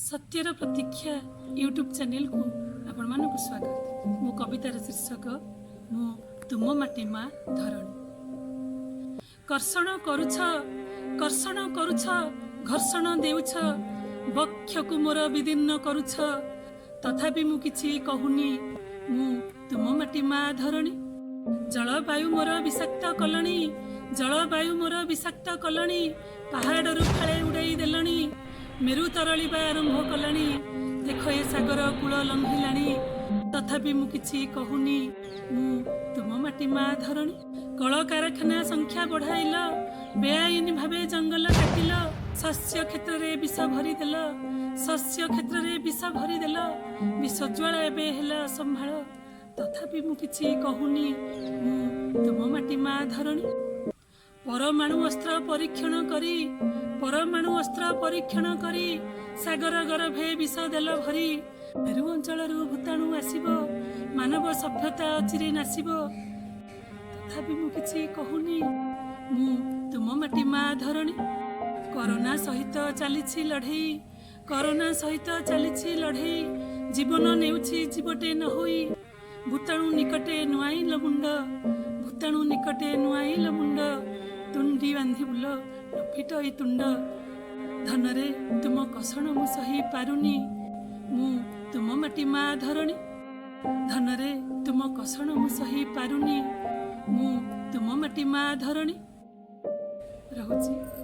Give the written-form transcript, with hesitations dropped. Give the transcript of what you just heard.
सत्यर प्रतीक्षा YouTube channel को आपण मानक स्वागत। मो कवितार शीर्षक मो तुम माटी मा धरणी। कर्षण करुछ घर्षण देउछ, बक्ष को मोर विदीर्ण करुछ, तथापि मु किछि कहूनी मु तुम माटी मा धरणी। जलवायु मोर विषाक्त कलणी, जलवायु मोर विषाक्त कलणी, पहाड़रू फाळे उड़ाई देलणी, मेरु तरलिबा आरंभ कलानी, देख ए सागर कूल लंघिलानी, तथापि मु किछि कहूनी मु तुम माटी मा धरणी। कल कारखाना संख्या बढ़ाइल, बेआईन भावे जंगल काटिल, शस्य क्षेत्र रे विष भरी देल, शस्य क्षेत्र रे विष भरी देल, विष ज्वाला एबे हेला संभाळ, तथापि मु किछि कहूनी मु तुम माटी मा धरणी। परमाणु अस्त्र परीक्षण करी सागर गर्भे विष देल भरी, मेरु अंचलरू भूताणु आसिब, मानव सभ्यता अचिरे नासिब, तथापि मु किछि कहूनी मु तुम माटी मा धरणी। कोरोना सहित चलीछि लढ़ई, कोरोना सहित चलीछि लढ़ई, जीवन नेउछि जीवटे न होई, भूताणु निकटे नुआइल मुंड, भूताणु निकटे नुआइल मुंड, तुंडी बांधि बुल फिटई तुंड, धनरे तुम कषण मु सही पारुनी मु तुम माटी मा धरणी। धनरे तुम कषण मु सही पारुनी मु तुम माटी मा धरणी। रहुछि।